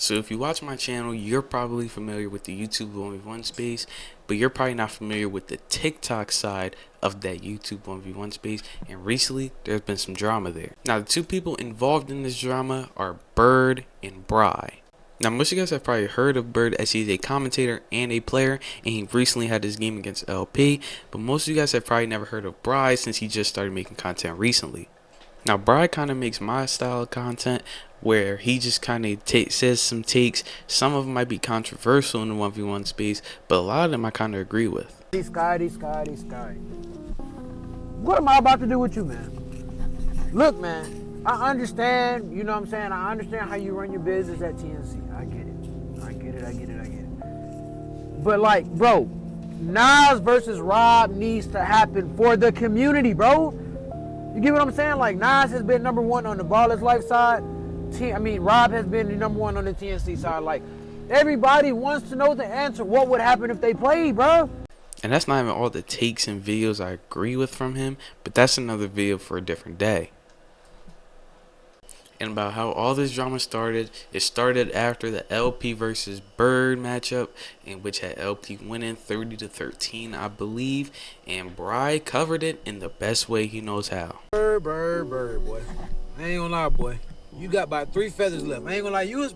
So if you watch my channel, you're probably familiar with the YouTube 1v1 space, but you're probably not familiar with the TikTok side of that YouTube 1v1 space, and recently there's been some drama there. Now the two people involved in this drama are Byrd and Bry. Now most of you guys have probably heard of Byrd as he's a commentator and a player, and he recently had his game against LP, but most of you guys have probably never heard of Bry since he just started making content recently. Now Bry kind of makes my style of content where he just kind of says some takes. Some of them might be controversial in the 1v1 space, but a lot of them I kind of agree with. Sky. What am I about to do with you, man? Look, man, I understand, you know what I'm saying? I understand how you run your business at TNC. I get it. But like, bro, Nas versus Rob needs to happen for the community, bro. You get what I'm saying? Like, Nas has been #1 on the Ballers Life side. Rob has been the #1 on the TNC side. Like, everybody wants to know the answer. What would happen if they played, bro? And that's not even all the takes and videos I agree with from him, but that's another video for a different day. And about how all this drama started, it started after the LP versus Byrd matchup, in which had LP winning 30-13, I believe, and Bry covered it in the best way he knows how. Byrd, boy. I ain't gonna lie, boy. You got about 3 feathers left. I ain't gonna lie, you was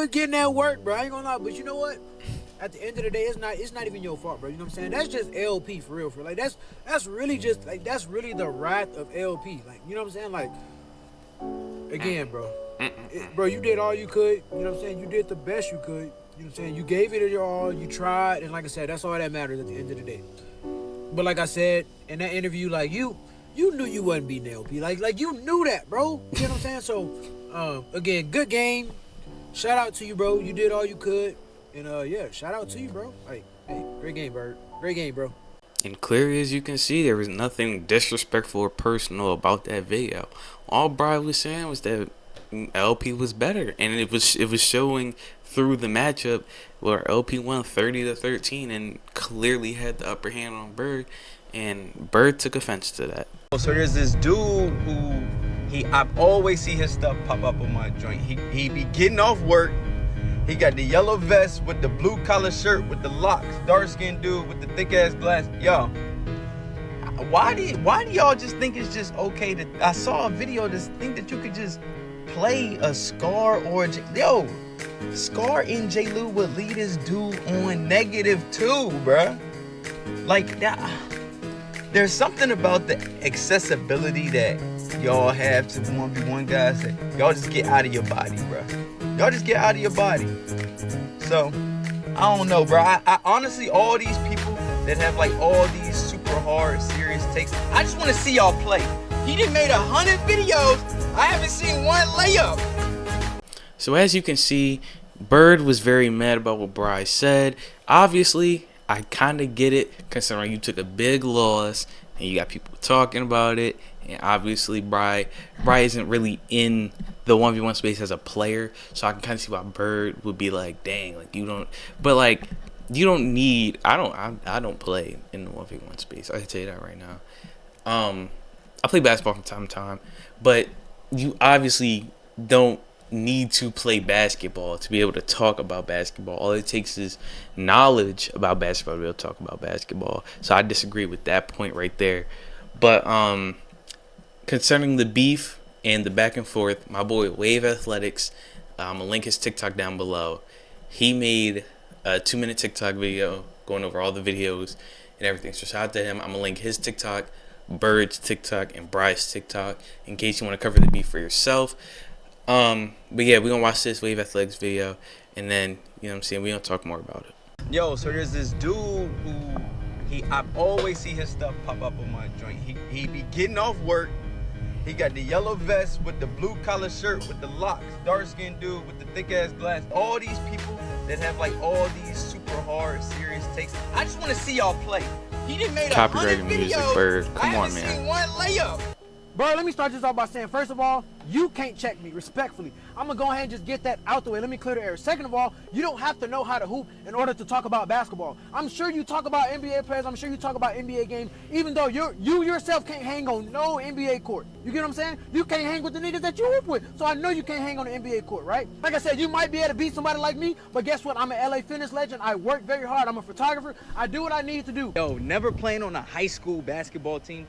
getting that work, bro. I ain't gonna lie, but you know what? At the end of the day, it's not even your fault, bro. You know what I'm saying? That's just LP for real. Like, that's really just, like, that's really the wrath of LP. Like, you know what I'm saying? Like, again, bro. Bro, you did all you could. You know what I'm saying? You did the best you could. You know what I'm saying? You gave it your all. You tried. And like I said, that's all that matters at the end of the day. But like I said, in that interview, like, you knew you wasn't beating LP. Like you knew that, bro. You know what I'm saying? So, again, good game. Shout out to you, bro. You did all you could. And, yeah, shout out to you, bro. Like, hey, great game, Byrd. Great game, bro. And clearly as you can see, there was nothing disrespectful or personal about that video. All Bry was saying was that LP was better, and it was showing through the matchup where LP won 30-13 and clearly had the upper hand on Byrd, and Byrd took offense to that. So there's this dude who I always see his stuff pop up on my joint. He be getting off work. He got the yellow vest with the blue collar shirt with the locks, dark skinned dude with the thick ass glass. Yo, why do y'all just think it's just okay to? I saw a video to think that you could just play a Scar or yo, Scar and J. Lou would lead this dude on -2, bruh. Like that. There's something about the accessibility that y'all have to 1v1 guys that y'all just get out of your body, bruh. Y'all just get out of your body. So, I don't know, bro. I honestly, all these people that have like all these super hard, serious takes, I just want to see y'all play. He done made 100 videos. I haven't seen one layup. So as you can see, Byrd was very mad about what Bry said. Obviously, I kind of get it, considering you took a big loss and you got people talking about it. And obviously, Bry isn't really in the 1v1 space as a player, so I can kind of see why Byrd would be like, dang, like you don't, but like you don't need. I don't play in the 1v1 space. I can tell you that right now. I play basketball from time to time, but you obviously don't need to play basketball to be able to talk about basketball. All it takes is knowledge about basketball to be able to talk about basketball. So I disagree with that point right there. But concerning the beef and the back and forth, my boy Wave Athletics, I'm gonna link his TikTok down below. He made a 2-minute TikTok video going over all the videos and everything. So shout out to him. I'm gonna link his TikTok, Byrd's TikTok, and Bryce's TikTok in case you want to cover the beef for yourself. But yeah, we're gonna watch this Wave Athletics video, and then, you know what I'm saying, we're gonna talk more about it. Yo, so there's this dude who I always see his stuff pop up on my joint. He be getting off work. He got the yellow vest with the blue collar shirt with the locks, dark skinned dude with the thick ass glass. All these people that have like all these super hard, serious takes, I just want to see y'all play. He done made 100 videos. Music, Byrd. Come I on, haven't man. seen one layup. Bro, let me start this off by saying, first of all, You can't check me, respectfully. I'm gonna go ahead and just get that out the way. Let me clear the air. Second of all, you don't have to know how to hoop in order to talk about basketball. I'm sure you talk about NBA players. I'm sure you talk about NBA games, even though you yourself can't hang on no NBA court. You get what I'm saying? You can't hang with the niggas that you hoop with. So I know you can't hang on the NBA court, right? Like I said, you might be able to beat somebody like me, but guess what? I'm an LA fitness legend. I work very hard. I'm a photographer. I do what I need to do. Yo, never playing on a high school basketball team.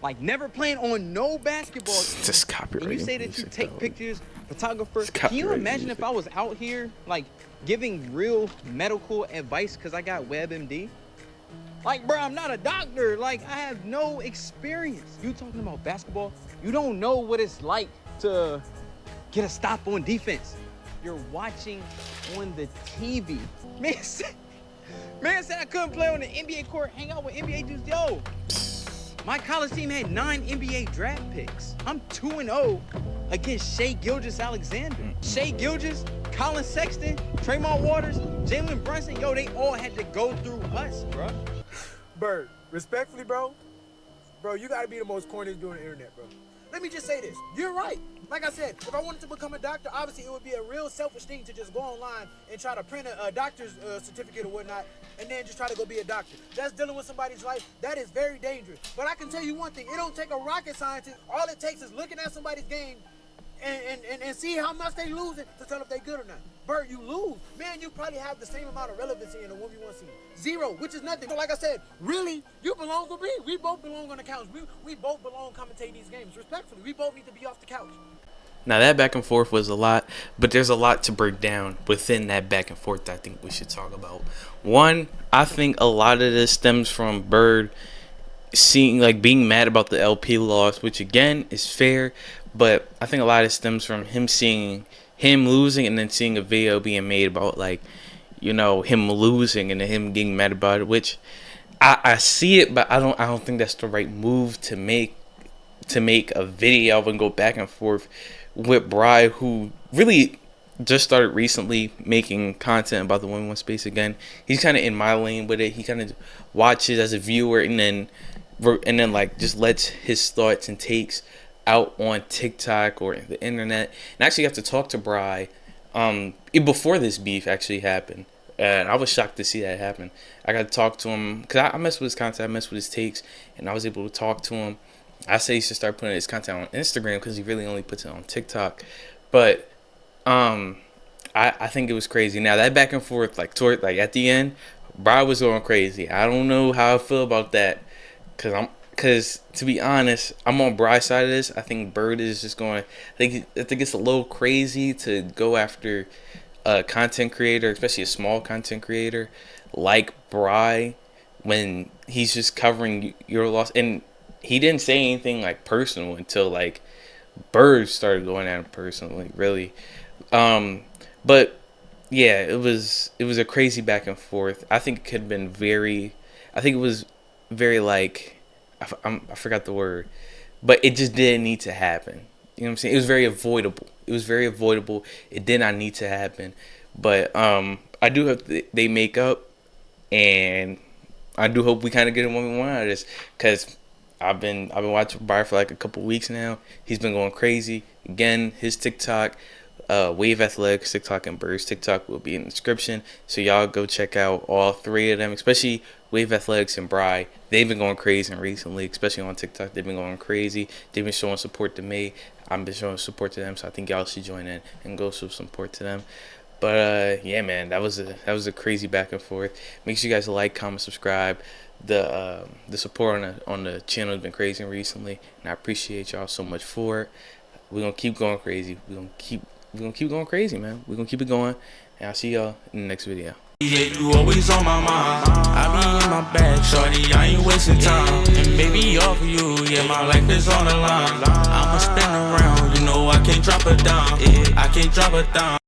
Like, never playing on no basketball team. Just copyright. And you say that you take pictures, photographer. Can you imagine if I was out here, like, giving real medical advice because I got WebMD? Like, bro, I'm not a doctor. Like, I have no experience. You talking about basketball? You don't know what it's like to get a stop on defense. You're watching on the TV. Man said I couldn't play on the NBA court, hang out with NBA dudes. Yo, my college team had 9 NBA draft picks. I'm 2-0 against Shai Gilgeous-Alexander. Shai Gilgeous, Colin Sexton, Tremont Waters, Jalen Brunson. Yo, they all had to go through us, bro. Byrd, respectfully, bro, you gotta be the most corniest dude on the internet, bro. Let me just say this. You're right. Like I said, if I wanted to become a doctor, obviously it would be a real selfish thing to just go online and try to print a doctor's certificate or whatnot, and then just try to go be a doctor. That's dealing with somebody's life. That is very dangerous. But I can tell you one thing. It don't take a rocket scientist. All it takes is looking at somebody's game and see how much they losing to tell if they good or not. Byrd, you lose. Man, you probably have the same amount of relevancy in a 1v1 scene. 0, which is nothing. So like I said, really, you belong with me. We both belong on the couch. We both belong commentating these games. Respectfully, we both need to be off the couch. Now that back and forth was a lot, but there's a lot to break down within that back and forth that I think we should talk about. One, I think a lot of this stems from Byrd being mad about the LP loss, which again is fair, but I think a lot of it stems from him seeing him losing and then seeing a video being made about him losing and then him getting mad about it, which I see it, but I don't think that's the right move to make a video and go back and forth with Bry, who really just started recently making content about the 1v1 space again. He's kind of in my lane with it. He kind of watches as a viewer and then just lets his thoughts and takes out on TikTok or the internet. And actually, you have to talk to Bry before this beef actually happened. And I was shocked to see that happen. I got to talk to him because I messed with his content, I messed with his takes, and I was able to talk to him. I say he should start putting his content on Instagram because he really only puts it on TikTok. But I think it was crazy. Now that back and forth, at the end, Bry was going crazy. I don't know how I feel about that because to be honest, I'm on Bry's side of this. I think Byrd is just going. I think it's a little crazy to go after a content creator, especially a small content creator like Bry, when he's just covering your loss. And he didn't say anything personal until Byrd started going at him personally, really. But yeah, it was a crazy back and forth. I think it could have been very. I think it was very I forgot the word, but it just didn't need to happen. You know what I'm saying? It was very avoidable. It did not need to happen. But I do hope they make up, and I do hope we kind of get a 1v1 out of this, because I've been watching Byrd for a couple weeks now. He's been going crazy. Again, his TikTok, Wave Athletics TikTok and Byrd's TikTok will be in the description. So y'all go check out all 3 of them, especially Wave Athletics and Bry. They've been going crazy recently, especially on TikTok. They've been going crazy. They've been showing support to me. I've been showing support to them. So I think y'all should join in and go show support to them. But yeah, man, that was a crazy back and forth. Make sure you guys like, comment, subscribe. The support on the channel has been crazy recently, and I appreciate y'all so much for it. We're gonna keep going crazy. We're gonna keep going crazy, man. We're gonna keep it going, and I'll see y'all in the next video. Yeah, you always on my mind. I be in my bag, shorty, I ain't wasting time. And baby, off of you, yeah, my life is on the line. I'ma spin around, you know I can't drop it down. I can't drop it down.